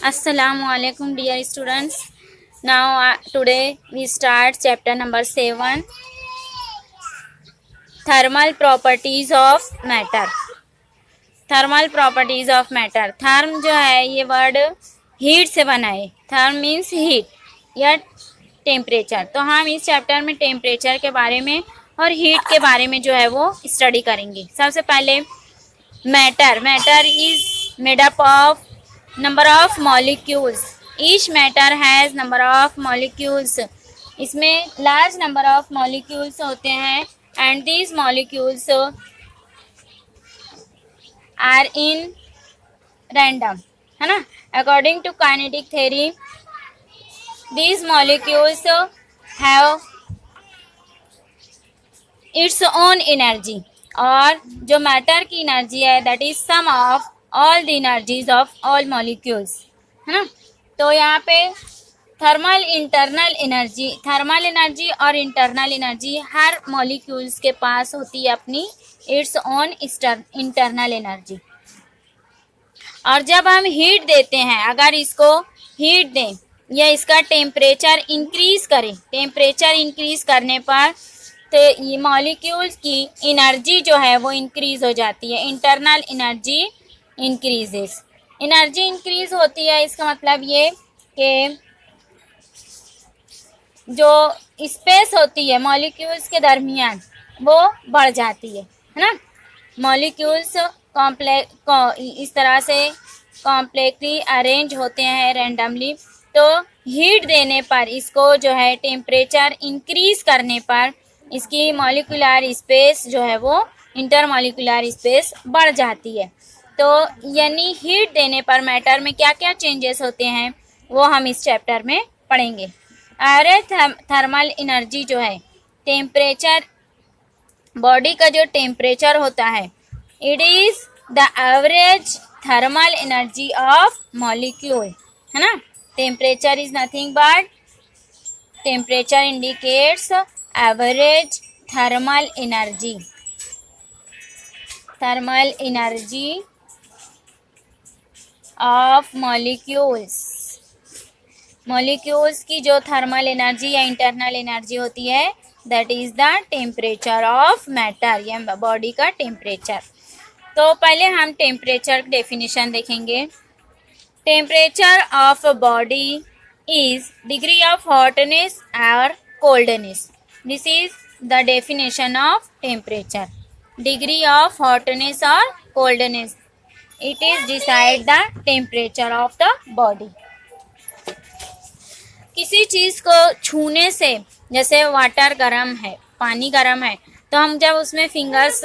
Assalamualaikum dear students. Now today we start chapter number 7, thermal properties of matter. Thermal properties of matter. Therm जो है ये word heat से बना है। Therm means heat या temperature. तो हम इस चैप्टर में टेम्परेचर के बारे में और हीट के बारे में जो है वो स्टडी करेंगे। सबसे पहले matter is made up of number of molecules. Each matter has number of molecules. इसमें लार्ज नंबर ऑफ मॉलिक्यूल्स होते हैं and these molecules are in random, है ना। According to kinetic theory these molecules have its own energy. और जो matter की energy है that is sum of all the energies of all molecules, है ना। तो यहाँ पे थर्मल एनर्जी और इंटरनल एनर्जी हर मॉलिक्यूल्स के पास होती है अपनी इट्स ओन इंटरनल एनर्जी। और जब हम हीट देते हैं, अगर इसको हीट दें या इसका टेम्परेचर इंक्रीज करें, टेम्परेचर इंक्रीज करने पर तो ये मॉलिक्यूल्स की एनर्जी जो है वो इंक्रीज हो जाती है। Internal energy increases. Energy increase होती है, इसका मतलब ये कि जो स्पेस होती है मॉलिक्यूल्स के दरमियान वो बढ़ जाती है ना। मॉलिक्यूल्स इस तरह से कॉम्प्लेक्सली अरेंज होते हैं रैंडमली। तो हीट देने पर इसको जो है टेम्परेचर इंक्रीज करने पर इसकी मॉलिक्यूलर स्पेस जो है वो इंटरमॉलिक्यूलर स्पेस बढ़ जाती है। तो यानी हीट देने पर मैटर में क्या क्या चेंजेस होते हैं वो हम इस चैप्टर में पढ़ेंगे। एवरेज थर्मल एनर्जी जो है टेम्परेचर, बॉडी का जो टेम्परेचर होता है it is the average thermal energy of molecule, है ना। Temperature is nothing but temperature indicates average thermal energy of molecules की जो थर्मल एनर्जी या इंटरनल एनर्जी होती है that is the temperature of matter या बॉडी का टेम्परेचर। तो पहले हम टेम्परेचर की डेफिनेशन देखेंगे। Temperature of body is degree of hotness और coldness. This is the definition of temperature. Degree of hotness और coldness, it is decide the temperature of the body. किसी चीज़ को छूने से, जैसे वाटर गर्म है, पानी गर्म है, तो हम जब उसमें फिंगर्स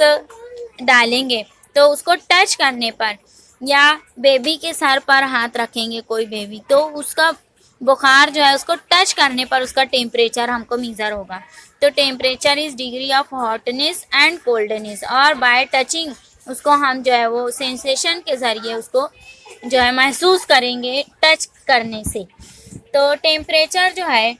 डालेंगे तो उसको टच करने पर या बेबी के सर पर हाथ रखेंगे कोई बेबी, तो उसका बुखार जो है उसको टच करने पर उसका टेम्परेचर हमको मेजर होगा। तो temperature is degree of hotness and coldness. और बाय टचिंग उसको हम जो है वो सेंसेशन के ज़रिए उसको जो है महसूस करेंगे टच करने से। तो टेम्परेचर जो है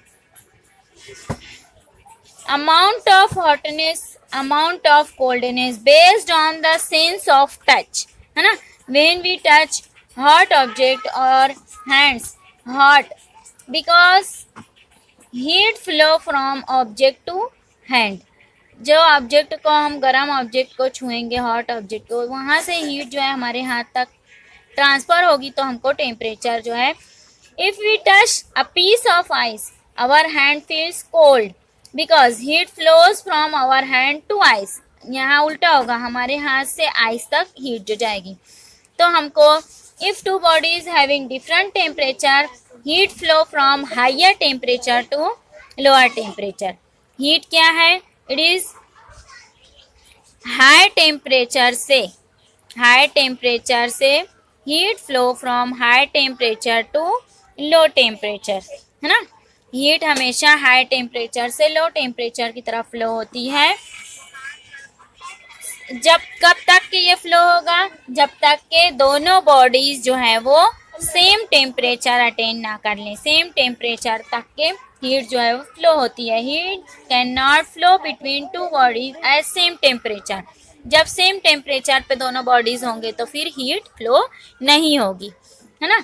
amount of hotness, amount of coldness based on the sense of touch, है ना। When we touch hot object और hands hot because heat flow from object to hand. जो ऑब्जेक्ट को हम गर्म ऑब्जेक्ट को छुएंगे, हॉट ऑब्जेक्ट को, वहाँ से हीट जो है हमारे हाथ तक ट्रांसफ़र होगी तो हमको टेम्परेचर जो है। If we touch a piece of ice, our hand feels cold because heat flows from our hand to ice. यहाँ उल्टा होगा, हमारे हाथ से आइस तक हीट जो जाएगी। तो हमको if two bodies having different temperature, heat flow from higher temperature to lower temperature. हीट क्या है? It is हाई टेम्परेचर से heat flow from high temperature to low temperature, है ना। हीट हमेशा हाई टेम्परेचर से लो टेम्परेचर की तरफ फ्लो होती है। कब तक के ये फ्लो होगा? जब तक के दोनों बॉडीज जो है वो सेम टेम्परेचर अटेन ना कर लें। सेम टेम्परेचर तक के हीट जो है वो फ्लो होती है। Heat can not flow between two bodies at same temperature. जब सेम टेम्परेचर पे दोनों बॉडीज होंगे तो फिर हीट फ्लो नहीं होगी, है ना।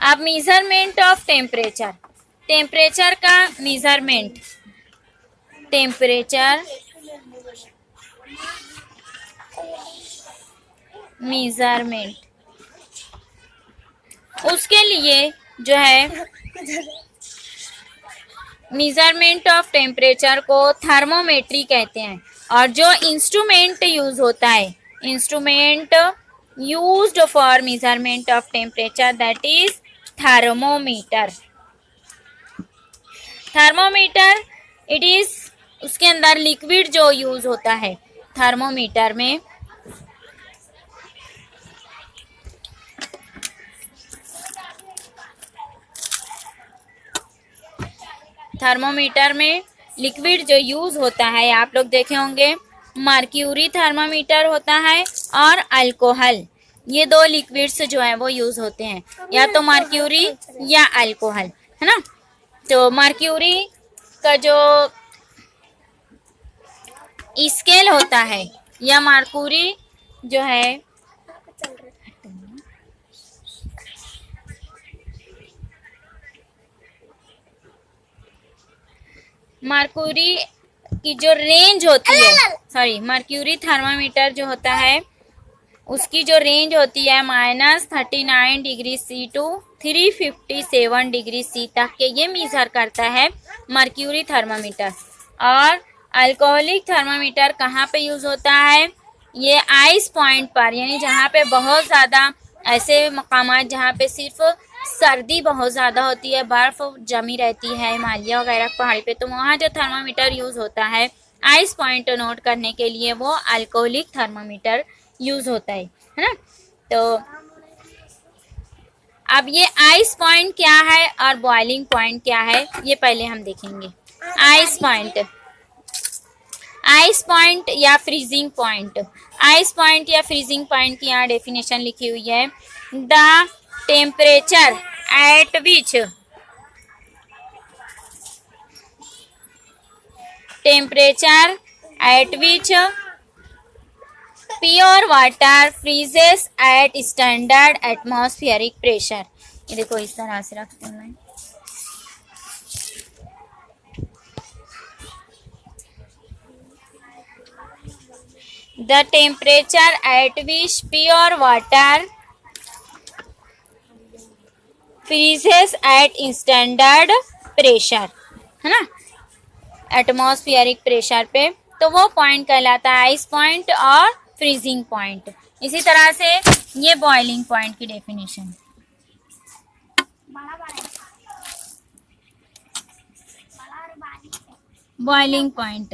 अब मेजरमेंट ऑफ टेम्परेचर, टेम्परेचर का मेजरमेंट, टेम्परेचर मेजरमेंट, उसके लिए जो है मेजरमेंट ऑफ टेम्परेचर को थर्मोमेट्री कहते हैं। और जो इंस्ट्रूमेंट यूज होता है, instrument used for measurement of temperature, that is thermometer. Thermometer it is, उसके अंदर लिक्विड जो यूज होता है थर्मोमीटर में, थर्मोमीटर में लिक्विड जो यूज होता है, आप लोग देखे होंगे मर्क्यूरी थर्मामीटर होता है और अल्कोहल, ये दो लिक्विड्स जो है वो यूज होते हैं, या तो मर्क्यूरी या अल्कोहल, है ना। तो मर्क्यूरी का जो स्केल होता है, या मर्क्यूरी जो है मर्क्यूरी की जो रेंज होती है, सॉरी मर्क्यूरी थर्मामीटर जो होता है उसकी जो रेंज होती है -39 degree C to 357 degree C तक के ये मेजर करता है मर्क्यूरी थर्मामीटर। और अल्कोहलिक थर्मामीटर कहाँ पे यूज होता है, ये आइस पॉइंट पर, यानी जहाँ पे बहुत ज़्यादा ऐसे मकामात जहाँ पे सिर्फ सर्दी बहुत ज़्यादा होती है, बर्फ़ जमी रहती है हिमालय वगैरह पहाड़ी पे, तो वहाँ जो थर्मामीटर यूज़ होता है आइस पॉइंट नोट करने के लिए, वो अल्कोहलिक थर्मामीटर यूज़ होता है ना। तो अब ये आइस पॉइंट क्या है और बॉइलिंग पॉइंट क्या है, ये पहले हम देखेंगे। आइस पॉइंट, आइस पॉइंट या फ्रीजिंग पॉइंट, आइस पॉइंट या फ्रीजिंग पॉइंट की यहाँ डेफिनेशन लिखी हुई है, the temperature at which, temperature at which pure water freezes at standard atmospheric pressure. ये देखो इस तरह से रखते हैं, the temperature at which pure water freezes at standard pressure, है ना, एटमॉस्फेरिक प्रेशर पे, तो वो पॉइंट कहलाता है आइस पॉइंट और फ्रीजिंग पॉइंट। इसी तरह से ये बॉइलिंग पॉइंट की definition, boiling point,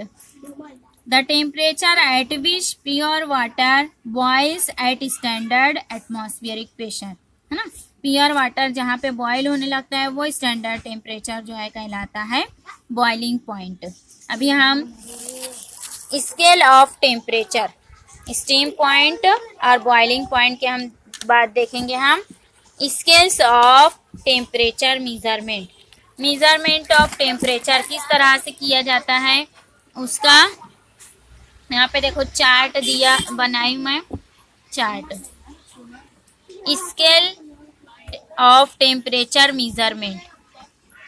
the temperature at which pure water boils at standard atmospheric pressure, है ना। प्योर वाटर जहाँ पे बॉयल होने लगता है वो स्टैंडर्ड टेम्परेचर जो है कहलाता है बॉइलिंग पॉइंट। अभी हम scale of temperature, steam point और बॉइलिंग पॉइंट के हम बात देखेंगे। हम scales of temperature measurement, measurement of temperature किस तरह से किया जाता है उसका यहाँ पे देखो चार्ट दिया, बनाई मैं chart. Scale of temperature measurement,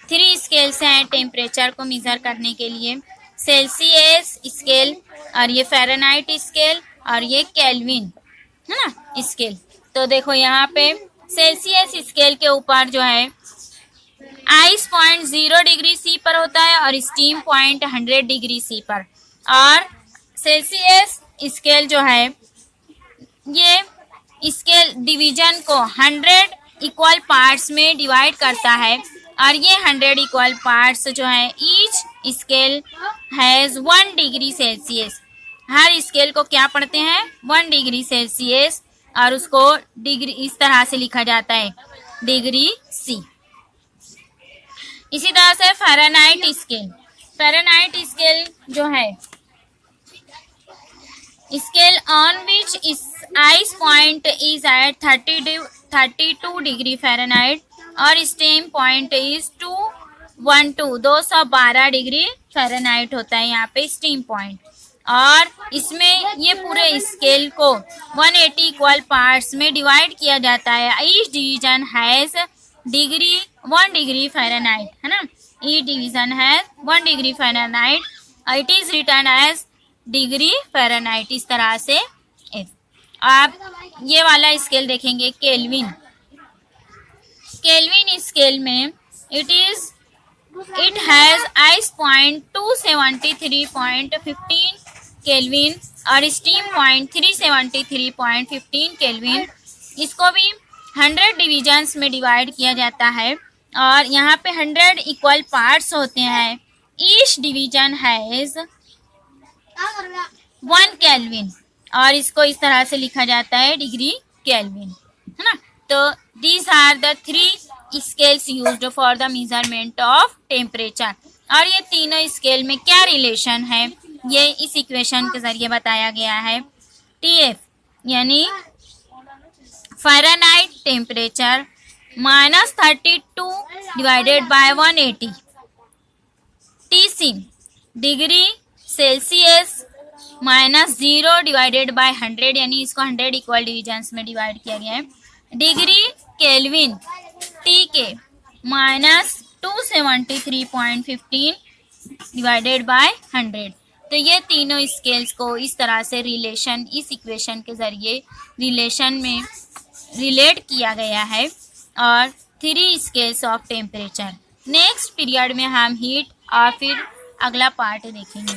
3 scales हैं टेम्परेचर को मेजर करने के लिए, सेल्सियस स्केल और ये फ़ारेनहाइट स्केल और ये केल्विन, है ना स्केल। तो देखो यहाँ पे सेल्सियस स्केल के ऊपर जो है आइस पॉइंट 0 डिग्री सी पर होता है और स्टीम पॉइंट 100 डिग्री सी पर। और सेल्सियस स्केल जो है ये स्केल डिवीजन को 100 इक्वल पार्ट्स में डिवाइड करता है और ये 100 इक्वल पार्ट्स जो है each scale has 1 degree Celsius, her scale को क्या पढ़ते हैं 1 डिग्री सेल्सियस, और उसको डिग्री इस तरह से लिखा जाता है डिग्री सी। इसी तरह से फ़ारेनहाइट स्केल, फ़ारेनहाइट स्केल जो है scale on which is ice point is at 32 degree Fahrenheit और steam point is 212 degree Fahrenheit होता है यहाँ पे स्टीम पॉइंट। और इसमें ये पूरे स्केल को 180 इक्वल पार्ट्स में डिवाइड किया जाता है। Each division has degree 1 degree Fahrenheit, है ना। ई डिवीजन है 1 degree Fahrenheit, it is written as degree Fahrenheit, इस तरह से। आप ये वाला स्केल देखेंगे केल्विन। केल्विन स्केल में it has ice point 273.15 kelvin और स्टीम पॉइंट 373.15 केल्विन। इसको भी 100 डिविजन्स में डिवाइड किया जाता है और यहाँ पे 100 इक्वल पार्ट्स होते हैं। ईच डिवीजन हैज 1 केल्विन और इसको इस तरह से लिखा जाता है डिग्री केल्विन, है ना। तो these are the 3 scales used for the measurement of temperature. और ये तीनों स्केल में क्या रिलेशन है, ये इस इक्वेशन के जरिए बताया गया है। TF यानी Fahrenheit temperature -32 divided by 180। TC degree Celsius -0 divided by 100, यानी इसको 100 इक्वल डिविजन्स में डिवाइड किया गया है। Degree kelvin TK -273.15 divided by 100। तो ये तीनों स्केल्स को इस तरह से रिलेशन, इस इक्वेशन के जरिए रिलेशन में रिलेट किया गया है और 3 scales of temperature. Next period में हम हीट और फिर अगला पार्ट देखेंगे।